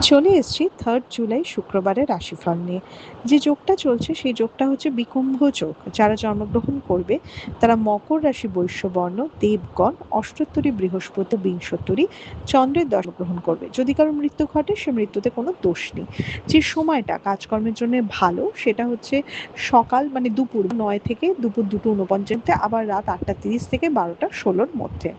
চলে এসেছি 3rd জুলাই শুক্রবারের রাশিফল নিয়ে। যে যোগটা চলছে সেই যোগটা হচ্ছে বিকুম্ভ যোগ। যারা জন্মগ্রহণ করবে তারা মকর রাশি, বৈশ্য বর্ণ, দেবগণ, অষ্টোত্তরী বৃহস্পতি, বিংশোত্তরী চন্দ্রের দশা গ্রহণ করবে। যদি কারো মৃত্যু ঘটে সে মৃত্যুতে কোনো দোষ নেই। যে সময়টা কাজকর্মের জন্য ভালো সেটা হচ্ছে সকাল মানে দুপুর 9 থেকে দুপুর 2:49, আবার রাত 8:30 থেকে 12:16 মধ্যে।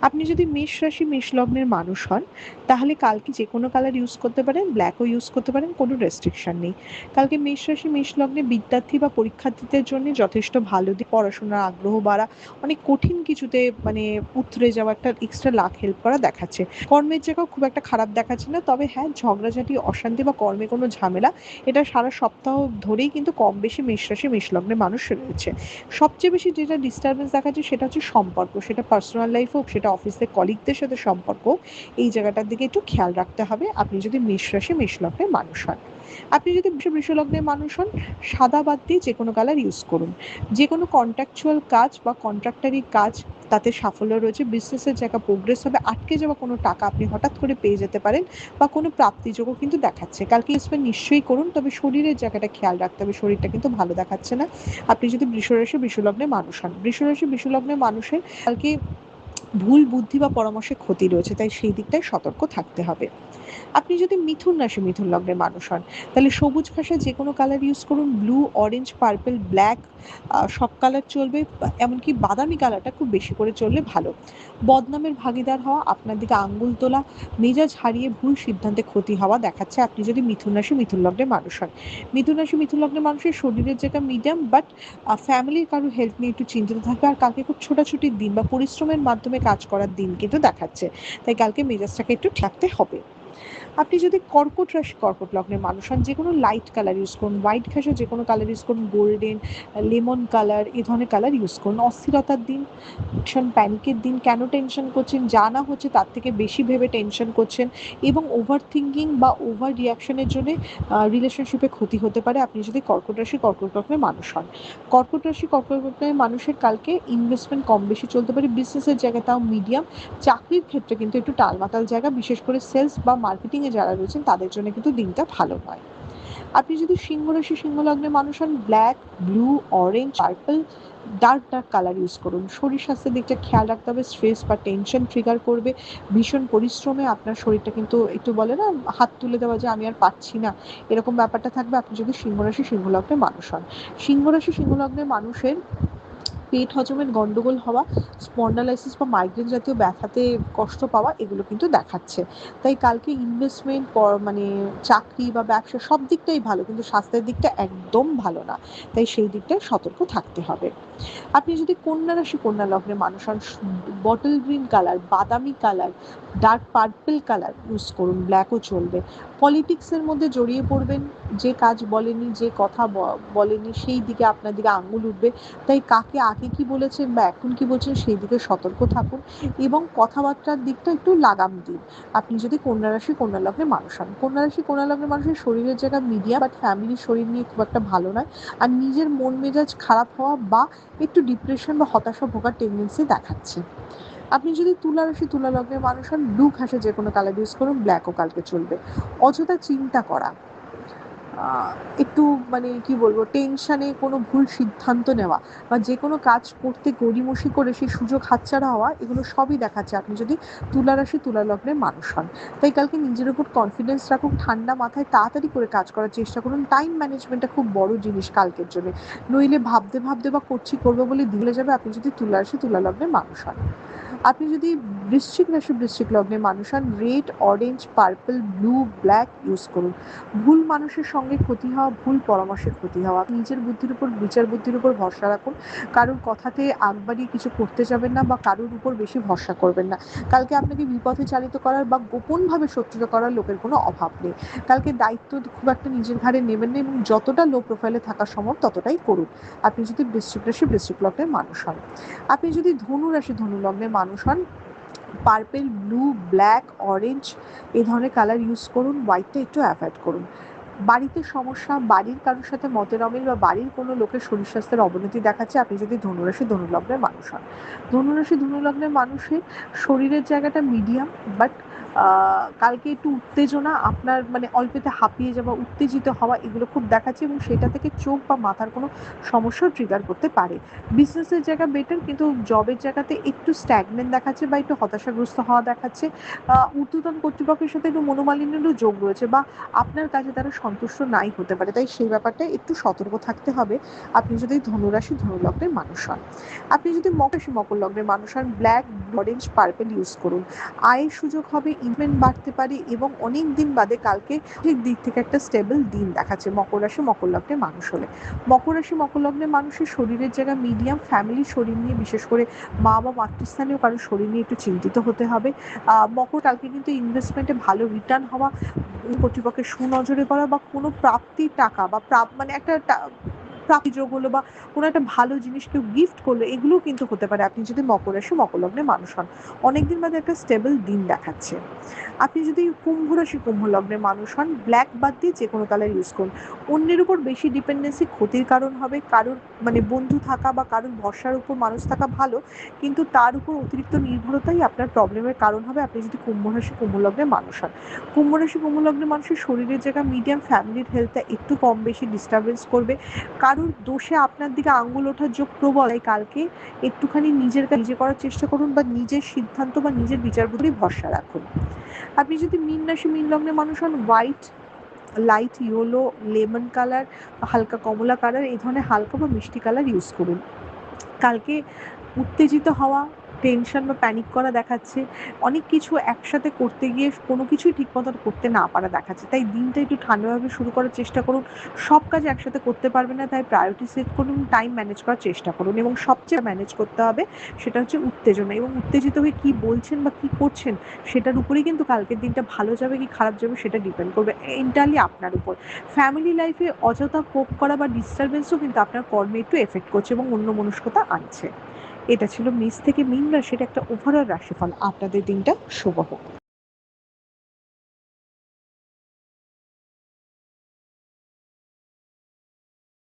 আপনি যদি মেষ রাশি মেষ লগ্নের মানুষ হন তাহলে কালকে যে কোনো কালার ইউজ করতে পারেন, ব্ল্যাকও ইউজ করতে পারেন, কোনো রেস্ট্রিকশন নেই। কালকে মেষ রাশি মেষ লগ্নে বিদ্যার্থী বা পরীক্ষার্থীদের জন্য যথেষ্ট ভালো দিক। পড়াশোনার আগ্রহ বাড়া, অনেক কঠিন কিছুতে মানে উতরে যাওয়া, একটা এক্সট্রা লাক হেল্প করা দেখাচ্ছে। কর্মের জায়গাও খুব একটা খারাপ দেখাচ্ছে না, তবে হ্যাঁ ঝগড়াঝাটি, অশান্তি বা কর্মে কোনো ঝামেলা এটা সারা সপ্তাহ ধরেই কিন্তু কম বেশি মেষ রাশি মেষ লগ্নের মানুষ রয়েছে। সবচেয়ে বেশি যেটা ডিস্টারবেন্স দেখাচ্ছে সেটা হচ্ছে সম্পর্ক, সেটা পার্সোনাল লাইফ হোক, সেটা অফিসের কলিগদের সাথে সম্পর্ক হোক, এই জায়গাটার দিকে একটু খেয়াল রাখতে হবে আপনি যদি মেষ রাশি মেষ লগ্নের মানুষ হন। আপনি যদি বৃষ লগ্নের মানুষ হন, সাদা বাদ দিয়ে যে কোনো কালার ইউজ করুন। যে কোনো কন্ট্রাকচুয়াল কাজ বা কন্ট্রাক্টারি কাজ তাতে সাফল্য রয়েছে, বিজনেসের জায়গা প্রোগ্রেস হবে, আটকে যাওয়া কোনো টাকা আপনি হঠাৎ করে পেয়ে যেতে পারেন বা কোনো প্রাপ্তিযোগও কিন্তু দেখাচ্ছে। কালকে ইনভেস্টমেন্ট নিশ্চয়ই করুন, তবে শরীরের জায়গাটা খেয়াল রাখতে হবে, শরীরটা কিন্তু ভালো দেখাচ্ছে না আপনি যদি বৃষ রাশি বৃষ লগ্নের মানুষ হন। বৃষ রাশি বৃষ লগ্নের মানুষের কালকে ভুল বুদ্ধি বা পরামর্শে ক্ষতি রয়েছে, তাই সেই দিকটায় সতর্ক থাকতে হবে। আপনি যদি মিথুন রাশি মিথুন লগ্নের মানুষ হন তাহলে সবুজ ঘাসে যে কোনো কালার ইউজ করুন, ব্লু, অরেঞ্জ, পার্পল, ব্ল্যাক সব কালার চলবে, এমনকি বাদামি কালারটা খুব বেশি করে চললে ভালো। বদনামের ভাগিদার হওয়া, আপনার দিকে আঙ্গুল তোলা, মেজাজ হারিয়ে ভুল সিদ্ধান্তে ক্ষতি হওয়া দেখাচ্ছে আপনি যদি মিথুন রাশি মিথুন লগ্নের মানুষ হন। মিথুন রাশি মিথুন লগ্নের মানুষের শরীরের জায়গা মিডিয়াম, বাট ফ্যামিলির কারো হেলথ নিয়ে একটু চিন্তিত থাকবে। আর কালকে খুব ছোটাছুটির দিন বা পরিশ্রমের মাধ্যমে কাজ করার দিন কিন্তু দেখাচ্ছে, তাই কালকে মেজাজটাকে একটু রাখতে হবে। আপনি যদি কর্কট রাশি কর্কট লগ্নের মানুষ হন, যে কোনো লাইট কালার ইউজ করুন, হোয়াইট ঘাসে যে কোনো কালার ইউজ করুন, গোল্ডেন, লেমন কালার, এই ধরনের কালার ইউজ করুন। অস্থিরতার দিন, টেনশন প্যানিকের দিন, কেন টেনশন করছেন, যা না হচ্ছে তার থেকে বেশি ভেবে টেনশন করছেন এবং ওভার থিঙ্কিং বা ওভার রিয়াকশনের জন্য রিলেশনশিপে ক্ষতি হতে পারে আপনি যদি কর্কট রাশি কর্কট লগ্নের মানুষ হন। কর্কট রাশি কর্কট লগ্নের মানুষের কালকে ইনভেস্টমেন্ট কম বেশি চলতে পারে, বিজনেসের জায়গা তাও মিডিয়াম, চাকরির ক্ষেত্রে কিন্তু একটু টালমাটাল জায়গা, বিশেষ করে সেলস বা মার্কেটিংয়ে যারা রয়েছেন তাদের জন্য কিন্তু দিনটা ভালো নয়। আপনি যদি সিংহ রাশি সিংহ লগ্নের মানুষ হন, black, blue, orange, purple, dark dark colour use করুন। শরীর স্বাস্থ্যের দিকটা খেয়াল রাখতে হবে, স্ট্রেস বা টেনশন ট্রিগার করবে। ভীষণ পরিশ্রমে আপনার শরীরটা কিন্তু একটু বলে না হাত তুলে দেওয়া যে আমি আর পাচ্ছি না, এরকম ব্যাপারটা থাকবে আপনি যদি সিংহ রাশি সিংহ লগ্নের মানুষ হন। সিংহ রাশি সিংহ লগ্নের মানুষের পেট হজমের গন্ডগোল হওয়া, স্পন্ডালাইসিস বা মাইগ্রেন জাতীয় ব্যথাতে কষ্ট পাওয়া, এগুলো কিন্তু দেখাচ্ছে। তাই কালকে ইনভেস্টমেন্ট মানে চাকরি বা ব্যবসা সব দিকটাই ভালো, কিন্তু স্বাস্থ্যের দিকটা একদম ভালো না, তাই সেই দিকটায় সতর্ক থাকতে হবে। আপনি যদি কন্যা রাশি কন্যা লগ্নের মানুষ হন, বটল গ্রিন কালার, বাদামি colour, dark purple colour use করুন, ব্ল্যাকও চলবে। পলিটিক্সের মধ্যে জড়িয়ে পড়বেন, যে কাজ বলেনি, যে কথা বলেনি সেই দিকে আপনার দিকে আঙুল উঠবে, তাই কাকে আগে কি বলেছেন বা এখন কি বলছেন সেই দিকে সতর্ক থাকুন এবং কথাবার্তার দিকটা একটু লাগাম দিন আপনি যদি কন্যা রাশি কন্যা লগ্নের মানুষ হন। কন্যা রাশি কন্যা লগ্নের মানুষের শরীরের জায়গা মিডিয়াম, বাট ফ্যামিলির শরীর নিয়ে খুব একটা ভালো নয়, আর নিজের মন মেজাজ খারাপ হওয়া বা একটু ডিপ্রেশন বা হতাশা ভোগার টেন্ডেন্সি দেখাচ্ছে। আপনি যদি তুলা রাশি তুলা লগ্নের মানুষ হন, ব্লু ঘাসে যে কোনো কালার ইউজ করুন, ব্ল্যাকও কালকে চলবে। অযথা চিন্তা করা, একটু মানে কি বলবো, টেনশনে কোনো ভুল সিদ্ধান্ত নেওয়া বা যে কোনো কাজ করতে গড়িমসি করে সেই সুযোগ হাতছাড়া হওয়া, এগুলো সবই দেখাচ্ছে আপনি যদি তুলা রাশি তুলা লগ্নের মানুষ হন। তাই কালকে নিজের উপর কনফিডেন্স রাখুন, ঠান্ডা মাথায় তাড়াতাড়ি করে কাজ করার চেষ্টা করুন। টাইম ম্যানেজমেন্টটা খুব বড় জিনিস কালকের জন্য, নইলে ভাবতে ভাবতে বা করবো বলে দিলে যাবে আপনি যদি তুলা রাশি তুলা লগ্নের মানুষ হন। আপনি যদি বৃশ্চিক রাশি বৃশ্চিক লগ্নের মানুষ হন, red, orange, purple, blue, black use করুন। ভুল মানুষের সঙ্গে ক্ষতি হওয়া, ভুল পরামর্শে ক্ষতি হওয়া, নিজের বুদ্ধির উপর বিচার বুদ্ধির উপর ভরসা রাখুন, কারোর কথাতে আগ বাড়িয়ে কিছু করতে যাবেন না বা কারোর উপর বেশি ভরসা করবেন না। কালকে আপনাকে বিপথে চালিত করার বা গোপনভাবে শত্রুতা করার লোকের কোনো অভাব নেই। কালকে দায়িত্ব খুব একটা নিজের ঘাড়ে নেবেন না এবং যতটা লো প্রোফাইলে থাকা সম্ভব ততটাই করুন আপনি যদি বৃশ্চিক রাশি বৃশ্চিক লগ্নের মানুষ হন। আপনি যদি ধনু রাশি ধনু লগ্নের মানুষ হন, পার্পল, ব্লু, ব্ল্যাক, অরেঞ্জ এই ধরনের কালার ইউজ করুন, হোয়াইটটা একটু অ্যাভয়েড করুন। বাড়িতে সমস্যা, বাড়ির কারোর সাথে মতের অমিল বা বাড়ির কোনো লোকের শরীর স্বাস্থ্যের অবনতি দেখাচ্ছে আপনি যদি ধনুরাশি ধনুলগ্নের মানুষ হন। ধনুরাশি ধনুলগ্নের মানুষের শরীরের জায়গাটা মিডিয়াম, বাট কালকে একটু উত্তেজনা, আপনার মানে অল্পেতে হাঁপিয়ে যাওয়া, উত্তেজিত হওয়া এগুলো খুব দেখাচ্ছে এবং সেটা থেকে চোখ বা মাথার কোনো সমস্যাও ট্রিগার করতে পারে। বিজনেসের জায়গা বেটার, কিন্তু জবের জায়গাতে একটু স্ট্যাগনেন্ট দেখাচ্ছে বা একটু হতাশাগ্রস্ত হওয়া দেখাচ্ছে। ঊর্ধ্বতন কর্তৃপক্ষের সাথে একটু মনোমালিন্যেরও যোগ রয়েছে বা আপনার কাজে তারা সন্তুষ্ট নাই হতে পারে, তাই সেই ব্যাপারটা একটু সতর্ক থাকতে হবে আপনি যদি ধনুরাশি ধনুলগ্নের মানুষ হন। আপনি যদি মকর রাশি মকর লগ্নের মানুষ হন, ব্ল্যাক, অরেঞ্জ, পার্পল ইউজ করুন। আয়ের সুযোগ হবে, ইনভেস্টমেন্ট বাড়তে পারে এবং অনেক দিন বাদে কালকে ঠিক দিক থেকে একটা স্টেবল দিন দেখাচ্ছে মকর রাশি মকর লগ্নের মানুষ হলে। মকর রাশি মকর লগ্নের মানুষের শরীরের জায়গা মিডিয়াম, ফ্যামিলির শরীর নিয়ে বিশেষ করে মা বা মাতৃস্থানীয় কারোর শরীর নিয়ে একটু চিন্তিত হতে হবে। মকর কালকে কিন্তু ইনভেস্টমেন্টে ভালো রিটার্ন হওয়া, কর্তৃপক্ষের সুনজরে করা বা কোনো প্রাপ্তির টাকা বা মানে একটা প্রাপ্তি যোগ হলো বা কোনো একটা ভালো জিনিস কেউ গিফট করলো, এগুলোও কিন্তু হতে পারে আপনি যদি মকর রাশি মকর লগ্নের মানুষ হন। অনেকদিন বাদে একটা স্টেবল দিন দেখাচ্ছে। আপনি যদি কুম্ভ রাশি কুম্ভ লগ্নের মানুষ হন, ব্ল্যাক বাদ দিয়ে যে কোনো কালার ইউজ করুন। অন্যের উপর বেশি ডিপেন্ডেন্সি ক্ষতির কারণ হবে। কারোর মানে বন্ধু থাকা বা কারোর ভরসার উপর মানুষ থাকা ভালো, কিন্তু তার উপর অতিরিক্ত নির্ভরতাই আপনার প্রবলেমের কারণ হবে আপনি যদি কুম্ভ রাশি কুম্ভ লগ্নের মানুষ হন। কুম্ভ রাশি কুম্ভ লগ্নের মানুষের শরীরের জায়গা মিডিয়াম, ফ্যামিলির হেলথটা একটু কম বেশি ডিস্টারবেন্স করবে। কারোর দোষে আপনার দিকে আঙ্গুল ওঠার যোগ প্রবল, তাই কালকে একটুখানি নিজের কাজ নিজে করার চেষ্টা করুন বা নিজের সিদ্ধান্ত বা নিজের বিচার বুদ্ধির ভরসা রাখুন। আপনি যদি মীন রাশি মীন লগ্নের মানুষ হন, white, light yellow, lemon colour, হালকা কমলা কালার এই ধরনের হালকা বা মিষ্টি কালার ইউজ করুন। কালকে উত্তেজিত হওয়া, টেনশন বা প্যানিক করা দেখাচ্ছে। অনেক কিছু একসাথে করতে গিয়ে কোনো কিছুই ঠিক মতো করতে না পারা দেখাচ্ছে, তাই দিনটা একটু ঠান্ডাভাবে শুরু করার চেষ্টা করুন। সব কাজ একসাথে করতে পারবেন না, তাই প্রায়োরিটি সেট করুন, টাইম ম্যানেজ করার চেষ্টা করুন এবং সবচেয়ে ম্যানেজ করতে হবে সেটা হচ্ছে উত্তেজনা, এবং উত্তেজিত হয়ে কী বলছেন বা কী করছেন সেটার উপরেই কিন্তু কালকের দিনটা ভালো যাবে কি খারাপ যাবে সেটা ডিপেন্ড করবে এন্টারলি আপনার উপর। ফ্যামিলি লাইফে অযথা কোপ করা বা ডিস্টারবেন্সও কিন্তু আপনার কর্মে একটু এফেক্ট করছে এবং অন্যমনস্কতা আনছে। এটা ছিল মেষ থেকে মীন রাশির একটা ওভারঅল রাশিফল। আপনাদের দিনটা শুভ হোক।